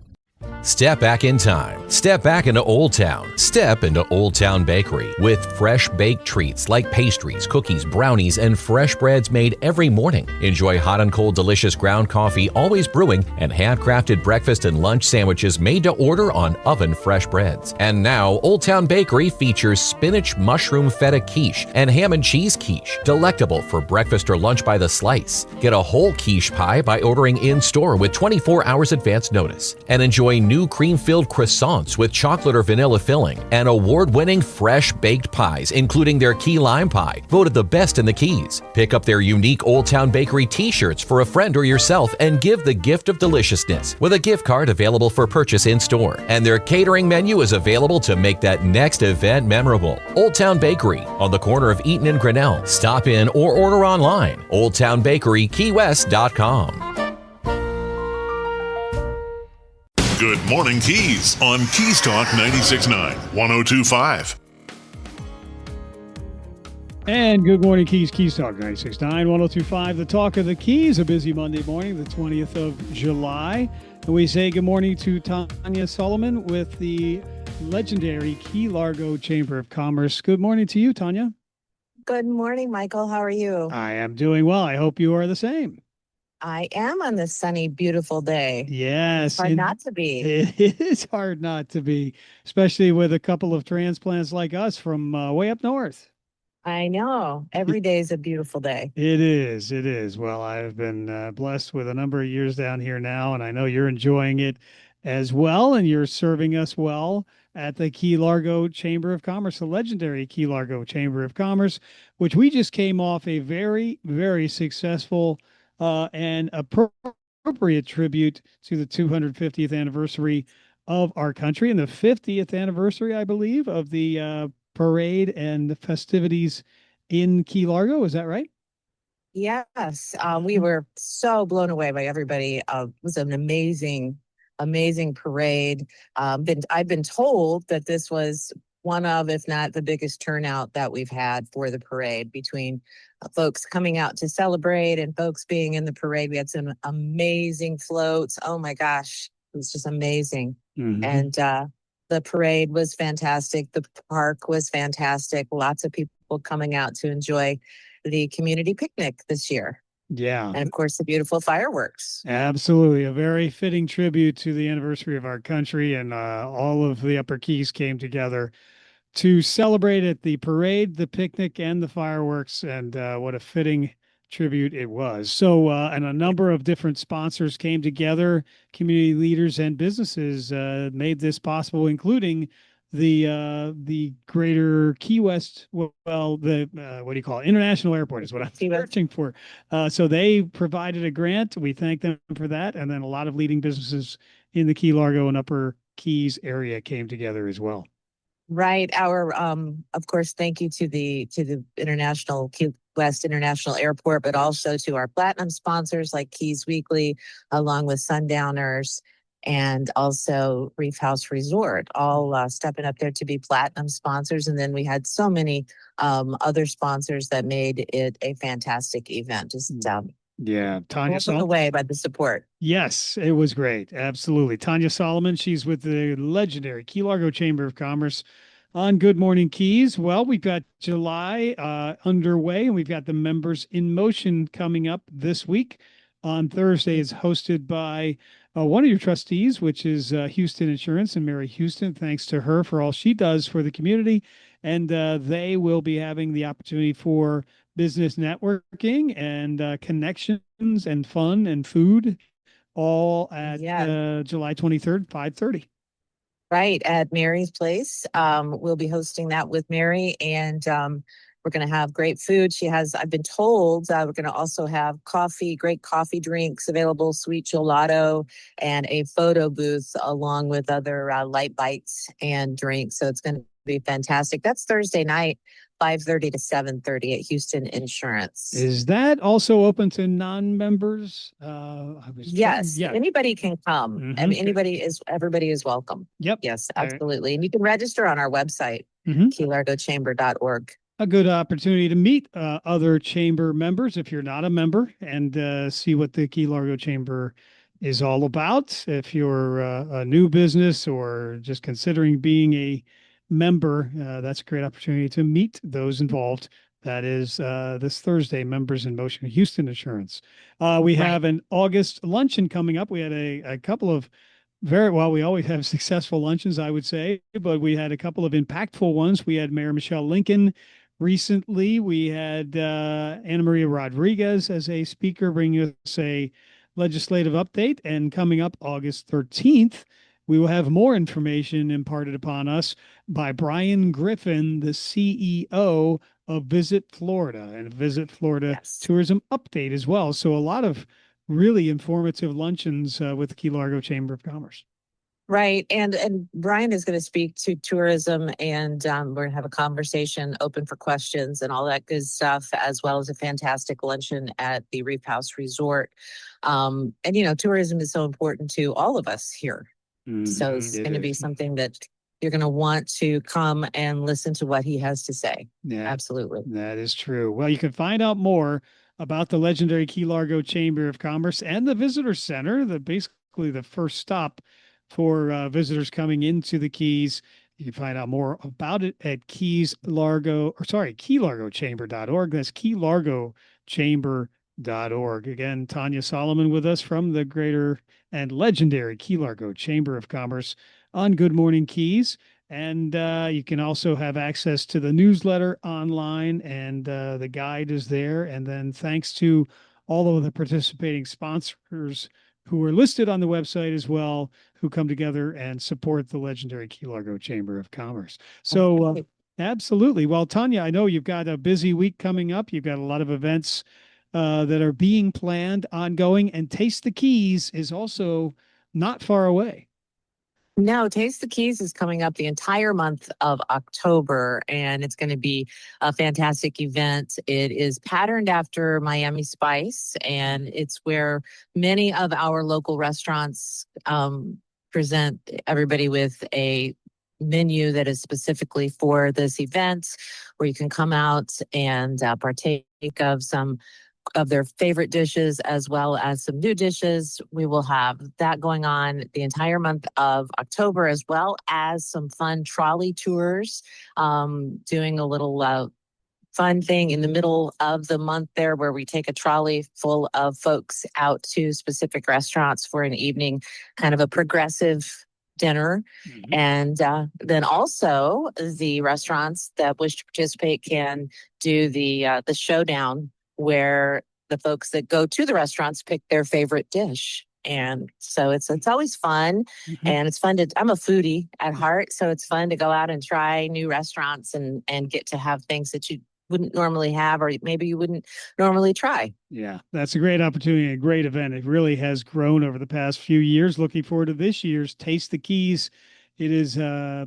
Step back in time. Step back into Old Town. Step into Old Town Bakery with fresh baked treats like pastries, cookies, brownies, and fresh breads made every morning. Enjoy hot and cold delicious ground coffee always brewing and handcrafted breakfast and lunch sandwiches made to order on oven fresh breads. And now Old Town Bakery features spinach mushroom feta quiche and ham and cheese quiche, delectable for breakfast or lunch by the slice. Get a whole quiche pie by ordering in-store with 24 hours advance notice. And enjoy new cream-filled croissants with chocolate or vanilla filling and award-winning fresh baked pies, including their key lime pie, voted the best in the Keys. Pick up their unique Old Town Bakery t-shirts for a friend or yourself and give the gift of deliciousness with a gift card available for purchase in-store. And their catering menu is available to make that next event memorable. Old Town Bakery on the corner of Eaton and Grinnell. Stop in or order online. OldTownBakeryKeyWest.com. Good morning, Keys on Keys Talk 96.9, 102.5. And good morning, Keys. Keys Talk 96.9, 102.5. The talk of the Keys, a busy Monday morning, the 20th of July. And we say good morning to Tanya Sullivan with the legendary Key Largo Chamber of Commerce. Good morning to you, Tanya. Good morning, Michael. How are you? I am doing well. I hope you are the same. I am on this sunny, beautiful day. Yes. It's hard not to be. It is hard not to be, especially with a couple of transplants like us from way up north. I know. Every day is a beautiful day. It is. It is. Well, I've been blessed with a number of years down here now, and I know you're enjoying it as well, and you're serving us well at the Key Largo Chamber of Commerce, the legendary Key Largo Chamber of Commerce, which we just came off a very, very successful and appropriate tribute to the 250th anniversary of our country and the 50th anniversary, I believe, of the parade and the festivities in Key Largo. Is that right? Yes. We were so blown away by everybody. It was an amazing parade. I've been told that this was one of, if not the biggest turnout that we've had for the parade, between folks coming out to celebrate and folks being in the parade. We had some amazing floats. Oh my gosh, it was just amazing. Mm-hmm. And the parade was fantastic. The park was fantastic. Lots of people coming out to enjoy the community picnic this year. Yeah. And of course, the beautiful fireworks. Absolutely. A very fitting tribute to the anniversary of our country. And all of the Upper Keys came together to celebrate at the parade, the picnic, and the fireworks. And what a fitting tribute it was. So, and a number of different sponsors came together, community leaders and businesses made this possible, including the Greater Key West, what do you call it? International Airport is what I'm searching for. So they provided a grant. We thank them for that. And then a lot of leading businesses in the Key Largo and Upper Keys area came together as well. Right. Our, of course, thank you to the International Key West International Airport, but also to our platinum sponsors like Keys Weekly, along with Sundowners and also Reef House Resort, all stepping up there to be platinum sponsors. And then we had so many other sponsors that made it a fantastic event. Just yeah, Tanya blown away by the support. Yes, it was great. Absolutely. Tanya Solomon, she's with the legendary Key Largo Chamber of Commerce on Good Morning Keys. Well, we've got July underway, and we've got the Members in Motion coming up this week. On Thursday is hosted by one of your trustees, which is Houston Insurance, and Mary Houston. Thanks to her for all she does for the community. And they will be having the opportunity for business networking and connections and fun and food, all at July 23rd, 5:30. Right, at Mary's place. We'll be hosting that with Mary, and we're going to have great food. I've been told, we're going to also have great coffee drinks available, sweet gelato, and a photo booth along with other light bites and drinks. So it's going to be fantastic. That's Thursday night, 5:30 to 7:30 at Houston Insurance. Is that also open to non-members? Yes, anybody can come. I mean, everybody is welcome. Yep. Yes, absolutely. And you can register on our website, keylargochamber.org. A good opportunity to meet other chamber members if you're not a member, and see what the Key Largo Chamber is all about. If you're a new business or just considering being a member, that's a great opportunity to meet those involved. That is this Thursday, Members in Motion, Houston Insurance. We have an August luncheon coming up. We had a couple of we always have successful luncheons, I would say, but we had a couple of impactful ones. We had Mayor Michelle Lincoln recently. We had Ana Maria Rodriguez as a speaker bringing us a legislative update. And coming up August 13th, we will have more information imparted upon us by Brian Griffin, the CEO of Visit Florida, and Visit Florida Tourism Update as well. So a lot of really informative luncheons with the Key Largo Chamber of Commerce. Right. And Brian is going to speak to tourism, and we're going to have a conversation open for questions and all that good stuff, as well as a fantastic luncheon at the Reef House Resort. And, tourism is so important to all of us here. So it's going to be something that you're going to want to come and listen to what he has to say. Yeah, absolutely. That is true. Well, you can find out more about the legendary Key Largo Chamber of Commerce and the Visitor Center, basically the first stop for visitors coming into the Keys. You can find out more about it at keylargochamber.org. That's keylargochamber.org. Again, Tanya Solomon with us from the greater and legendary Key Largo Chamber of Commerce on Good Morning Keys. And you can also have access to the newsletter online, and the guide is there. And then thanks to all of the participating sponsors who are listed on the website as well, who come together and support the legendary Key Largo Chamber of Commerce. So absolutely. Well, Tanya, I know you've got a busy week coming up. You've got a lot of events that are being planned, ongoing, and Taste the Keys is also not far away. No, Taste the Keys is coming up the entire month of October, and it's going to be a fantastic event. It is patterned after Miami Spice, and it's where many of our local restaurants present everybody with a menu that is specifically for this event, where you can come out and partake of some of their favorite dishes as well as some new dishes. We will have that going on the entire month of October, as well as some fun trolley tours, doing a little fun thing in the middle of the month there, where we take a trolley full of folks out to specific restaurants for an evening, kind of a progressive dinner. And then also the restaurants that wish to participate can do the showdown, where the folks that go to the restaurants pick their favorite dish. And so it's always fun, and it's fun I'm a foodie at heart. So it's fun to go out and try new restaurants and get to have things that you wouldn't normally have, or maybe you wouldn't normally try. Yeah, that's a great opportunity, a great event. It really has grown over the past few years. Looking forward to this year's Taste the Keys. It is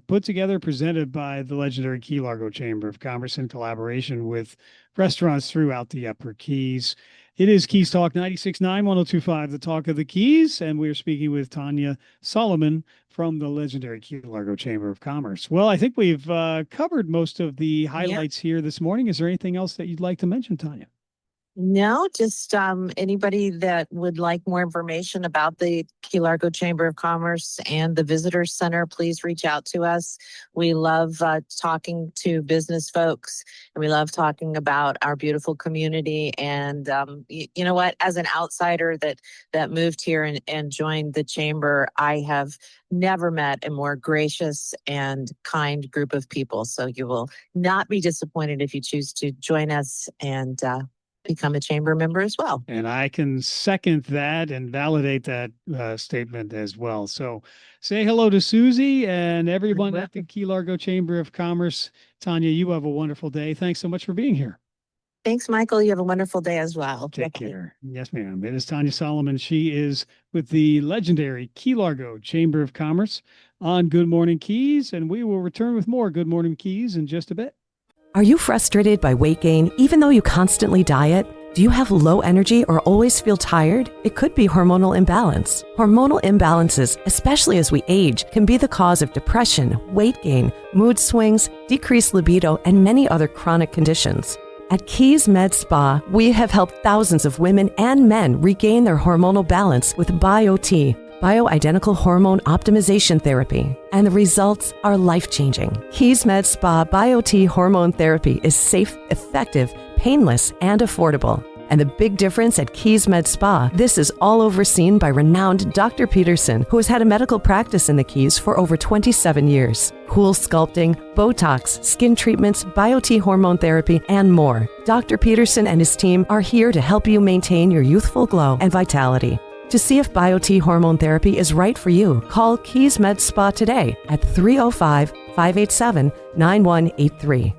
put together, presented by the legendary Key Largo Chamber of Commerce in collaboration with restaurants throughout the Upper Keys. It is Keys Talk 96.9, 102.5, the talk of the Keys. And we're speaking with Tanya Sullivan from the legendary Key Largo Chamber of Commerce. Well, I think we've covered most of the highlights here this morning. Is there anything else that you'd like to mention, Tanya? No, just anybody that would like more information about the Key Largo Chamber of Commerce and the Visitor Center, please reach out to us. We love talking to business folks, and we love talking about our beautiful community. And you know what? As an outsider that moved here and joined the chamber, I have never met a more gracious and kind group of people. So you will not be disappointed if you choose to join us and become a chamber member as well. And I can second that and validate that statement as well. So say hello to Susie and everyone at the Key Largo Chamber of Commerce. Tanya, you have a wonderful day. Thanks so much for being here. Thanks, Michael. You have a wonderful day as well. Take care. Yes, ma'am. It is Tanya Solomon. She is with the legendary Key Largo Chamber of Commerce on Good Morning Keys, and we will return with more Good Morning Keys in just a bit. Are you frustrated by weight gain even though you constantly diet? Do you have low energy or always feel tired? It could be hormonal imbalance. Hormonal imbalances, especially as we age, can be the cause of depression, weight gain, mood swings, decreased libido, and many other chronic conditions. At Keys Med Spa, we have helped thousands of women and men regain their hormonal balance with BioT, bioidentical hormone optimization therapy, and the results are life-changing. Keys Med Spa BioT hormone therapy is safe, effective, painless, and affordable. And the big difference at Keys Med Spa, this is all overseen by renowned Dr. Peterson, who has had a medical practice in the Keys for over 27 years. Cool sculpting, Botox, skin treatments, BioT hormone therapy, and more. Dr. Peterson and his team are here to help you maintain your youthful glow and vitality. To see if BioT hormone therapy is right for you, call Keys Med Spa today at 305-587-9183.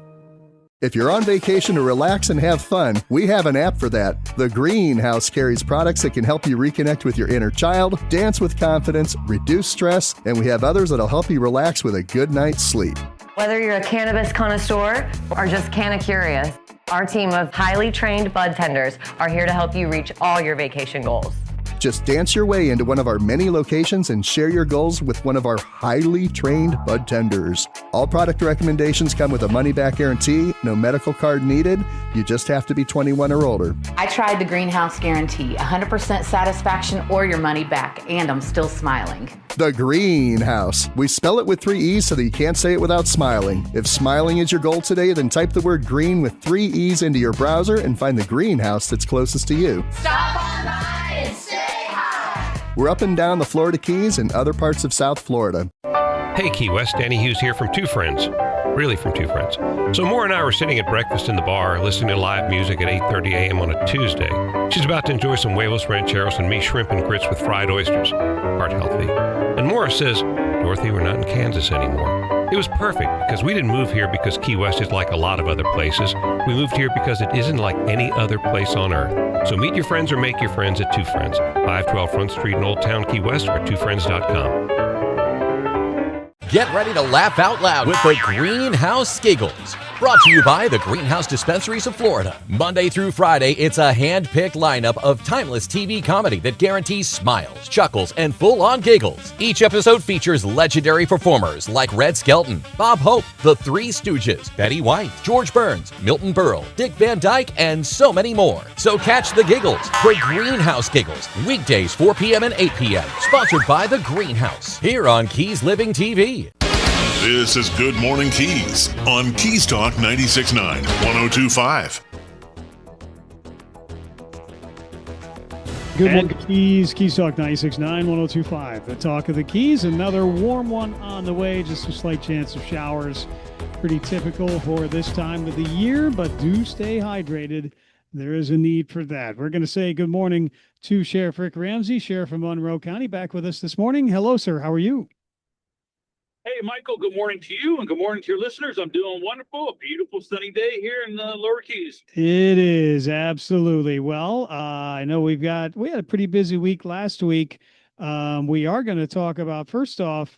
If you're on vacation to relax and have fun, we have an app for that. The Greenhouse carries products that can help you reconnect with your inner child, dance with confidence, reduce stress, and we have others that'll help you relax with a good night's sleep. Whether you're a cannabis connoisseur or just kinda curious, our team of highly trained bud tenders are here to help you reach all your vacation goals. Just dance your way into one of our many locations and share your goals with one of our highly trained bud tenders. All product recommendations come with a money-back guarantee, no medical card needed. You just have to be 21 or older. I tried the Greenhouse Guarantee, 100% satisfaction or your money back, and I'm still smiling. The Greenhouse. We spell it with 3 E's so that you can't say it without smiling. If smiling is your goal today, then type the word green with 3 E's into your browser and find the Greenhouse that's closest to you. Stop on by and say hi. We're up and down the Florida Keys and other parts of South Florida. Hey, Key West, Danny Hughes here from Two Friends. Really from Two Friends. So Maura and I were sitting at breakfast in the bar listening to live music at 8:30 a.m. on a Tuesday. She's about to enjoy some huevos rancheros and me shrimp and grits with fried oysters. Heart healthy. And Maura says, Dorothy, we're not in Kansas anymore. It was perfect because we didn't move here because Key West is like a lot of other places. We moved here because it isn't like any other place on earth. So meet your friends or make your friends at Two Friends, 512 Front Street in Old Town Key West or twofriends.com. Get ready to laugh out loud with the Greenhouse Giggles. Brought to you by the Greenhouse Dispensaries of Florida. Monday through Friday, it's a hand-picked lineup of timeless TV comedy that guarantees smiles, chuckles, and full-on giggles. Each episode features legendary performers like Red Skelton, Bob Hope, The Three Stooges, Betty White, George Burns, Milton Berle, Dick Van Dyke, and so many more. So catch the giggles for Greenhouse Giggles, weekdays 4 p.m. and 8 p.m. Sponsored by the Greenhouse, here on Keys Living TV. This is Good Morning Keys on Keys Talk 96.9, 102.5. Good morning, Keys. Keys Talk 96.9, 102.5. The talk of the Keys. Another warm one on the way. Just a slight chance of showers. Pretty typical for this time of the year, but do stay hydrated. There is a need for that. We're going to say good morning to Sheriff Rick Ramsay, Sheriff of Monroe County, back with us this morning. Hello, sir. How are you? Hey, Michael, good morning to you and good morning to your listeners. I'm doing wonderful. A beautiful sunny day here in the Lower Keys. It is, absolutely. Well, I know we had a pretty busy week last week. We are going to talk about, first off,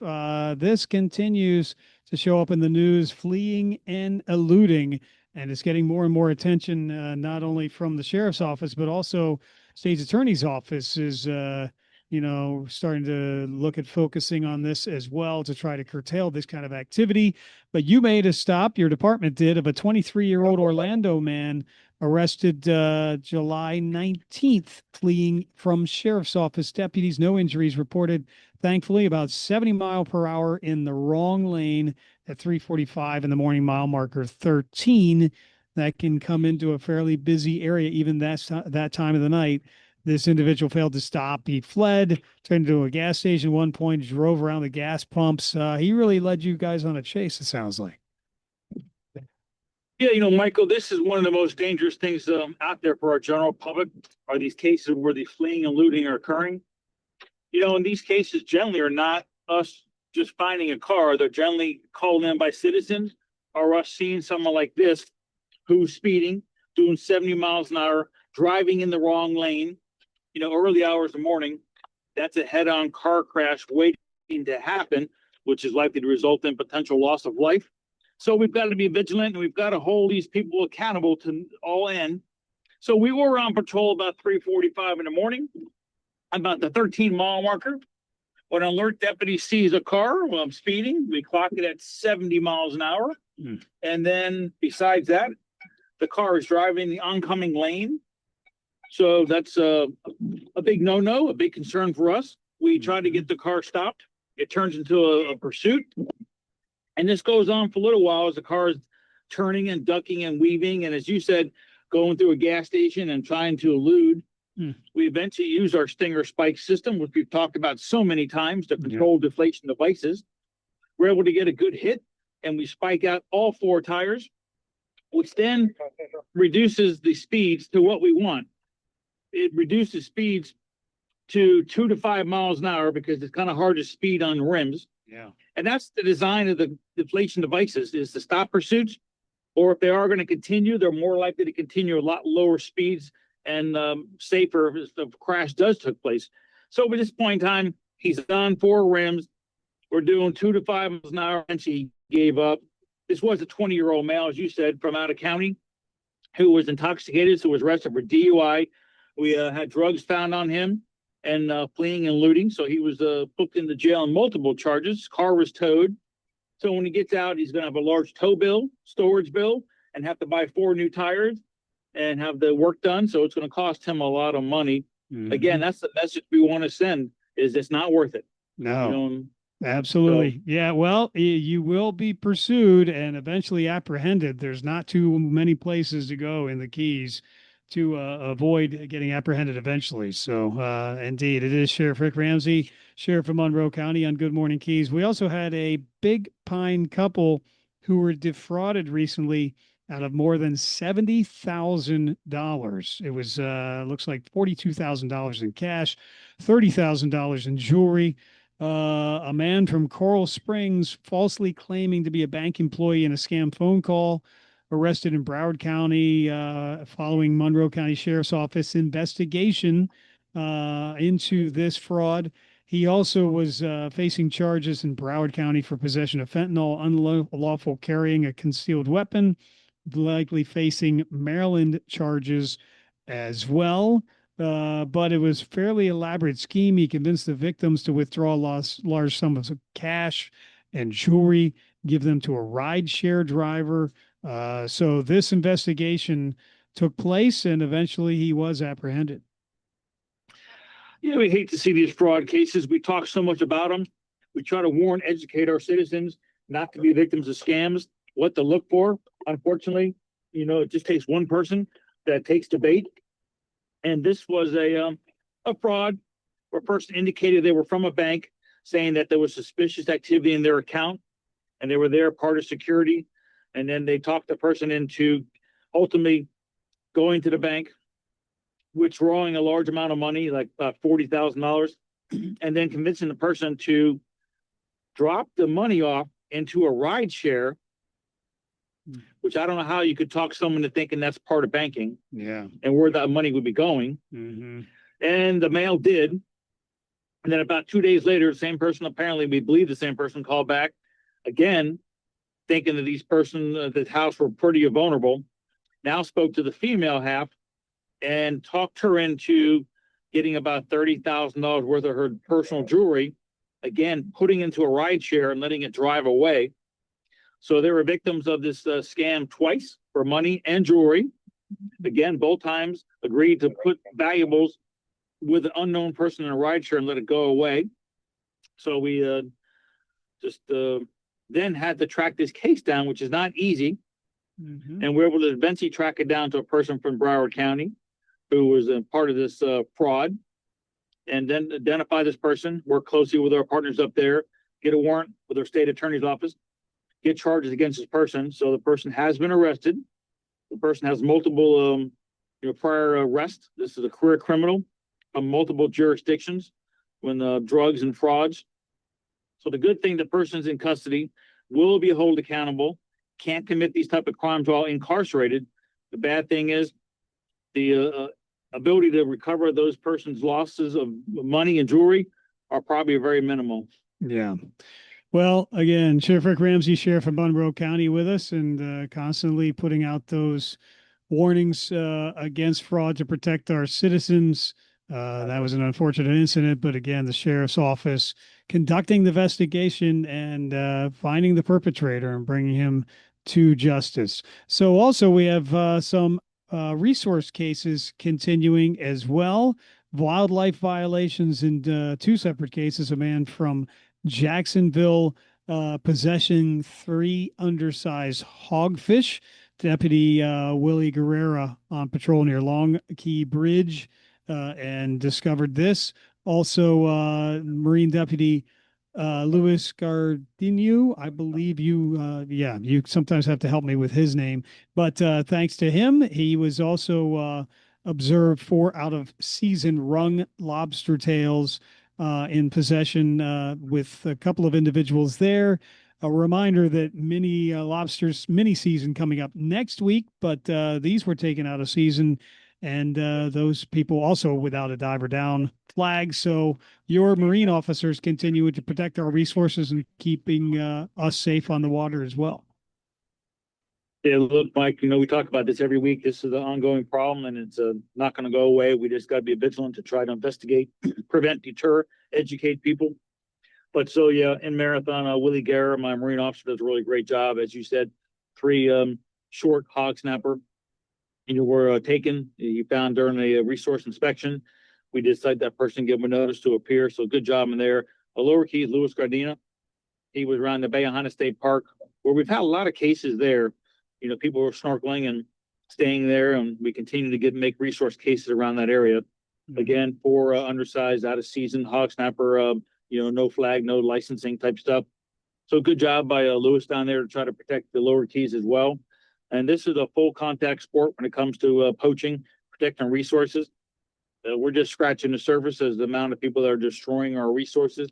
this continues to show up in the news, fleeing and eluding. And it's getting more and more attention, not only from the sheriff's office, but also state's attorney's office is, starting to look at focusing on this as well to try to curtail this kind of activity. But you made a stop, your department did, of a 23-year-old Orlando man arrested July 19th, fleeing from sheriff's office. Deputies, no injuries reported, thankfully, about 70 mile per hour in the wrong lane at 3:45 in the morning, mile marker 13. That can come into a fairly busy area, even that time of the night. This individual failed to stop. He fled, turned into a gas station at one point, drove around the gas pumps. He really led you guys on a chase, it sounds like. Yeah, Michael, this is one of the most dangerous things out there for our general public are these cases where the fleeing and looting are occurring. And these cases generally are not us just finding a car. They're generally called in by citizens or us seeing someone like this who's speeding, doing 70 miles an hour, driving in the wrong lane, early hours of the morning. That's a head-on car crash waiting to happen, which is likely to result in potential loss of life. So we've got to be vigilant, and we've got to hold these people accountable to all end. So we were on patrol about 3:45 in the morning, about the 13-mile marker. When an alert deputy sees a car while I'm speeding, we clock it at 70 miles an hour. And then besides that, the car is driving the oncoming lane. So that's a big no-no, a big concern for us. We try to get the car stopped. It turns into a pursuit. And this goes on for a little while as the car is turning and ducking and weaving. And as you said, going through a gas station and trying to elude. We eventually use our Stinger spike system, which we've talked about so many times to control deflation devices. We're able to get a good hit, and we spike out all four tires, which then reduces the speeds to what we want. It reduces speeds to 2 to 5 miles an hour because it's kind of hard to speed on rims. Yeah. And that's the design of the deflation devices, is to stop pursuits, or if they are going to continue, they're more likely to continue a lot lower speeds and safer if the crash does take place. So at this point in time, he's on 4 rims. We're doing 2 to 5 miles an hour, and she gave up. This was a 20-year-old male, as you said, from out of county, who was intoxicated, so was arrested for DUI. We had drugs found on him and fleeing and looting. So he was booked into jail on multiple charges. Car was towed. So when he gets out, he's going to have a large tow bill, storage bill, and have to buy 4 new tires and have the work done. So it's going to cost him a lot of money. Again, that's the message we want to send, is it's not worth it. No. Absolutely. Yeah. Well, you will be pursued and eventually apprehended. There's not too many places to go in the Keys to avoid getting apprehended eventually. So indeed, it is Sheriff Rick Ramsay, Sheriff of Monroe County on Good Morning Keys. We also had a Big Pine couple who were defrauded recently out of more than $70,000. It was looks like $42,000 in cash, $30,000 in jewelry. A man from Coral Springs falsely claiming to be a bank employee in a scam phone call, arrested in Broward County following Monroe County Sheriff's Office investigation into this fraud. He also was facing charges in Broward County for possession of fentanyl, unlawful carrying a concealed weapon, likely facing Maryland charges as well. But it was fairly elaborate scheme. He convinced the victims to withdraw large sums of cash and jewelry, give them to a rideshare driver. So this investigation took place, and eventually he was apprehended. Yeah, we hate to see these fraud cases. We talk so much about them. We try to warn, educate our citizens not to be victims of scams, what to look for. Unfortunately, it just takes one person that takes the bait. And this was a fraud where a person indicated they were from a bank, saying that there was suspicious activity in their account, and they were there part of security. And then they talked the person into ultimately going to the bank, withdrawing a large amount of money, like about $40,000, and then convincing the person to drop the money off into a ride share, which I don't know how you could talk someone into thinking that's part of banking. Yeah. And where that money would be going. And the mail did. And then about 2 days later, the same person, apparently we believe the same person, called back again thinking that these person at the house were pretty vulnerable, now spoke to the female half and talked her into getting about $30,000 worth of her personal jewelry, again, putting into a ride share and letting it drive away. So they were victims of this scam twice for money and jewelry. Again, both times agreed to put valuables with an unknown person in a ride share and let it go away. So we then had to track this case down, which is not easy. And we're able to eventually track it down to a person from Broward County who was a part of this fraud, and then identify this person, work closely with our partners up there, get a warrant with our state attorney's office, get charges against this person. So the person has been arrested. The person has multiple prior arrests. This is a career criminal from multiple jurisdictions when drugs and frauds. So the good thing, the person's in custody, will be held accountable, can't commit these type of crimes while incarcerated. The bad thing is the ability to recover those persons' losses of money and jewelry are probably very minimal. Yeah. Well, again, Sheriff Rick Ramsay, Sheriff of Monroe County, with us, and constantly putting out those warnings against fraud to protect our citizens. That was an unfortunate incident, but again, the sheriff's office conducting the investigation and finding the perpetrator and bringing him to justice. So also we have some resource cases continuing as well. Wildlife violations in two separate cases. A man from Jacksonville possessing 3 undersized hogfish. Deputy Willie Guerrera on patrol near Long Key Bridge and discovered this. Also, Marine Deputy Louis Gardinu, I believe you sometimes have to help me with his name, but thanks to him, he was also observed 4 out of season rung lobster tails in possession with a couple of individuals there. A reminder that mini lobsters mini season coming up next week, but these were taken out of season, and those people also without a diver down flag. So your marine officers continue to protect our resources and keeping us safe on the water as well. Yeah, look, Mike, we talk about this every week. This is an ongoing problem, and it's not going to go away. We just got to be vigilant to try to investigate, prevent, deter, educate people. But so, yeah, in Marathon, Willie Guerra, my Marine officer, does a really great job. As you said, 3 short hog snapper, were taken. You found during a resource inspection. We decided that person give them a notice to appear. So good job in there. A lower key, Louis Gardina. He was around the Bayahana State Park, where we've had a lot of cases there. People were snorkeling and staying there, and we continue to make resource cases around that area. Again, 4 undersized, out of season hog snapper, no flag, no licensing type stuff. So good job by Lewis down there to try to protect the lower keys as well. And this is a full contact sport when it comes to poaching, protecting resources. We're just scratching the surface as the amount of people that are destroying our resources.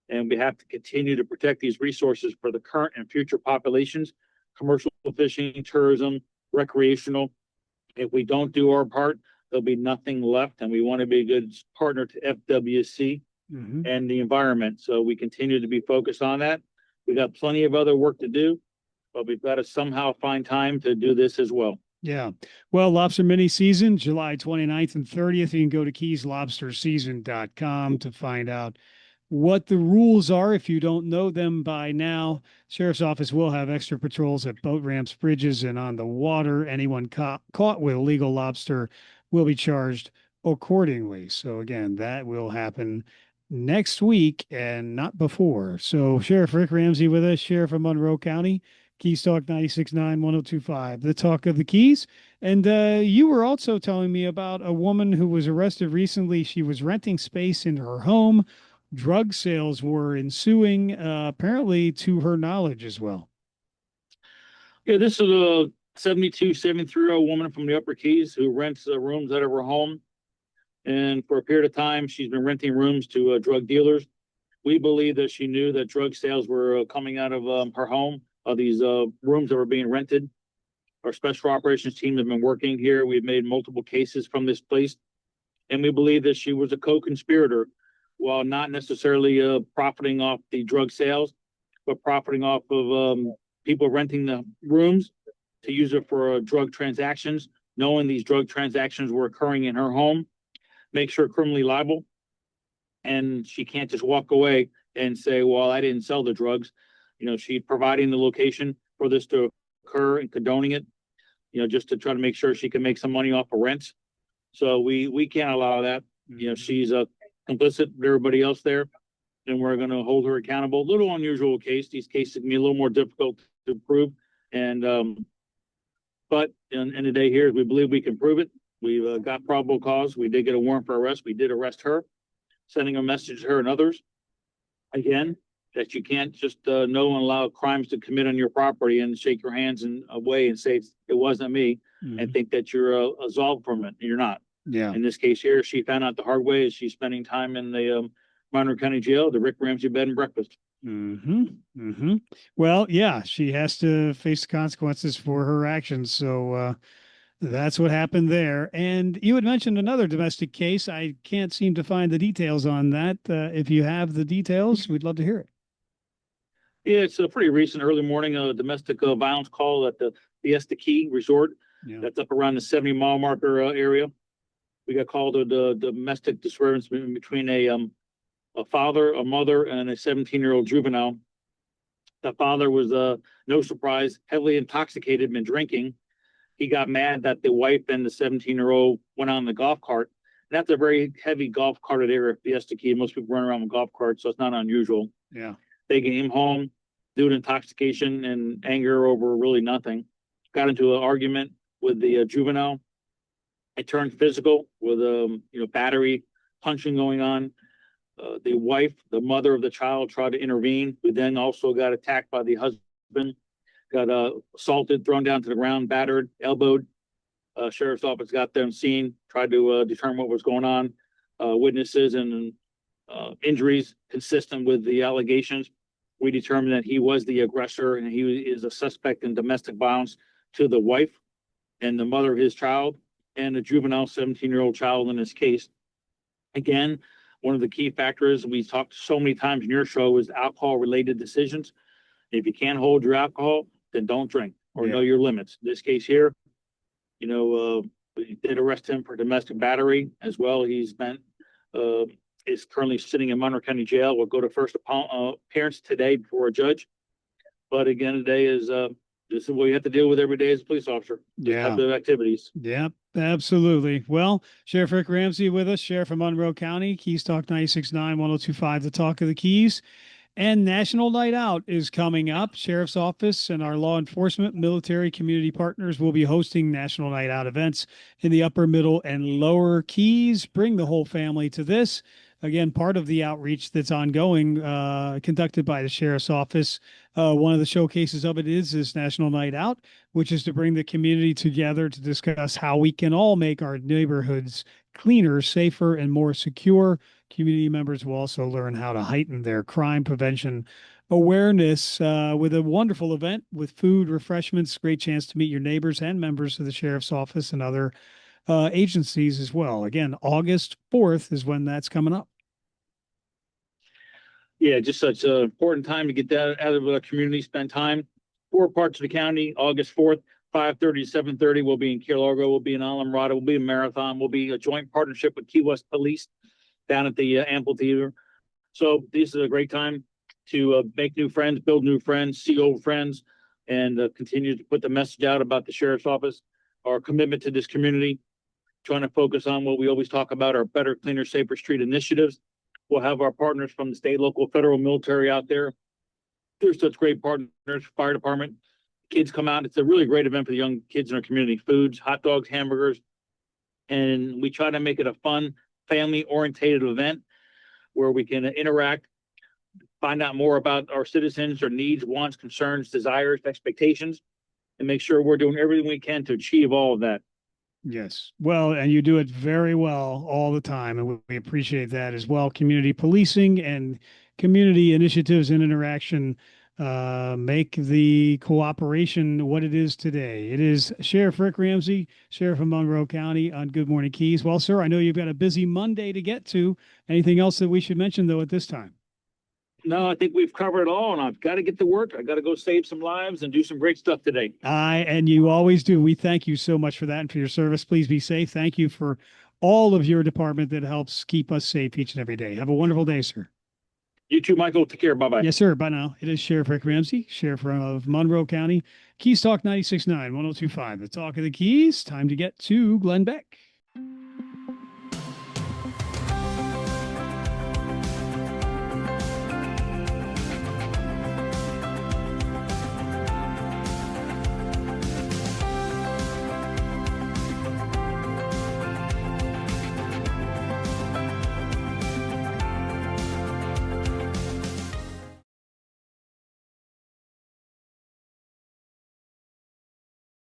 And we have to continue to protect these resources for the current and future populations, commercial fishing, tourism, recreational. If we don't do our part, there'll be nothing left. And we want to be a good partner to FWC and the environment. So we continue to be focused on that. We got plenty of other work to do, but we've got to somehow find time to do this as well. Yeah. Well, lobster mini season, July 29th and 30th. You can go to keyslobsterseason.com to find out what the rules are. If you don't know them by now, Sheriff's Office will have extra patrols at boat ramps, bridges, and on the water. Anyone caught with illegal lobster will be charged accordingly. So again, that will happen next week and not before. So Sheriff Rick Ramsay with us, Sheriff of Monroe County. Keys Talk 96.9, 102.5, the talk of the Keys. And you were also telling me about a woman who was arrested recently. She was renting space in her home. Drug sales were ensuing, apparently to her knowledge as well. Yeah, this is a 73-year-old woman from the Upper Keys who rents rooms out of her home. And for a period of time, she's been renting rooms to drug dealers. We believe that she knew that drug sales were coming out of her home. These rooms that were being rented. Our special operations team have been working here. We've made multiple cases from this place, and we believe that she was a co-conspirator, while not necessarily profiting off the drug sales, but profiting off of people renting the rooms to use it for drug transactions, knowing these drug transactions were occurring in her home, makes her criminally liable. And she can't just walk away and say, well, I didn't sell the drugs. She's providing the location for this to occur and condoning it, just to try to make sure she can make some money off of rents. So we can't allow that. She's complicit with everybody else there, and we're going to hold her accountable. A little unusual case. These cases can be a little more difficult to prove. And, but in the day here, we believe we can prove it. We've got probable cause. We did get a warrant for arrest. We did arrest her, sending a message to her and others, again, that you can't just know and allow crimes to commit on your property and shake your hands and away and say it wasn't me, and think that you're absolved from it. You're not. Yeah. In this case here, she found out the hard way as she's spending time in the Monroe County Jail, the Rick Ramsay bed and breakfast. Well, yeah, she has to face the consequences for her actions. So that's what happened there. And you had mentioned another domestic case. I can't seem to find the details on that. If you have the details, we'd love to hear it. Yeah, it's a pretty recent early morning domestic violence call at the Fiesta Key Resort. Yeah. That's up around the 70-mile marker area. We got called to the domestic disturbance between a father, a mother, and a 17-year-old juvenile. The father was, no surprise, heavily intoxicated, been drinking. He got mad that the wife and the 17-year-old went on the golf cart. And that's a very heavy golf carted area, Fiesta Key. Most people run around with golf carts, so it's not unusual. Yeah. They came home due to intoxication and anger over really nothing. Got into an argument with the juvenile. It turned physical with battery punching going on. The wife, the mother of the child, tried to intervene. We then also got attacked by the husband, got assaulted, thrown down to the ground, battered, elbowed. Sheriff's office got there on scene, tried to determine what was going on. Witnesses and injuries consistent with the allegations. We determined that he was the aggressor and he is a suspect in domestic violence to the wife and the mother of his child and the juvenile 17-year-old child in this case. Again, one of the key factors we talked so many times in your show is alcohol-related decisions. If you can't hold your alcohol, then don't drink or know your limits. In this case here, we did arrest him for domestic battery as well. He's been is currently sitting in Monroe County Jail. Will go to first appearance today before a judge. But again, today is this is what you have to deal with every day as a police officer. Yeah. Type of activities. Yep, absolutely. Well, Sheriff Rick Ramsay with us, Sheriff of Monroe County, Keys Talk 96.9, 102.5, the Talk of the Keys. And National Night Out is coming up. Sheriff's Office and our law enforcement, military, community partners will be hosting National Night Out events in the upper, middle, and lower Keys. Bring the whole family to this. Again, part of the outreach that's ongoing, conducted by the Sheriff's Office. One of the showcases of it is this National Night Out, which is to bring the community together to discuss how we can all make our neighborhoods cleaner, safer, and more secure. Community members will also learn how to heighten their crime prevention awareness with a wonderful event with food, refreshments, great chance to meet your neighbors and members of the Sheriff's Office and other agencies as well. Again, August 4th is when that's coming up. Yeah, just such an important time to get that out of the community, spend time. 4 parts of the county, August 4th, 5:30 to 7:30. We'll be in Largo, we'll be in Alamorada, we'll be in Marathon, we'll be a joint partnership with Key West Police down at the amphitheater. So this is a great time to make new friends, build new friends, see old friends, and continue to put the message out about the Sheriff's Office, our commitment to this community, trying to focus on what we always talk about, our better, cleaner, safer street initiatives. We'll have our partners from the state, local, federal, military out there. There's such great partners, fire department. Kids come out. It's a really great event for the young kids in our community. Foods, hot dogs, hamburgers. And we try to make it a fun, family-orientated event where we can interact, find out more about our citizens, their needs, wants, concerns, desires, expectations, and make sure we're doing everything we can to achieve all of that. Yes. Well, and you do it very well all the time. And we appreciate that as well. Community policing and community initiatives and interaction make the cooperation what it is today. It is Sheriff Rick Ramsay, Sheriff of Monroe County on Good Morning Keys. Well, sir, I know you've got a busy Monday to get to. Anything else that we should mention, though, at this time? No, I think we've covered it all, and I've got to get to work. I got to go save some lives and do some great stuff today. And you always do. We thank you so much for that and for your service. Please be safe. Thank you for all of your department that helps keep us safe each and every day. Have a wonderful day, sir. You too, Michael. Take care. Bye-bye. Yes, sir. Bye now. It is Sheriff Rick Ramsay, Sheriff of Monroe County. Keys Talk 96.9, 102.5. The Talk of the Keys. Time to get to Glenn Beck.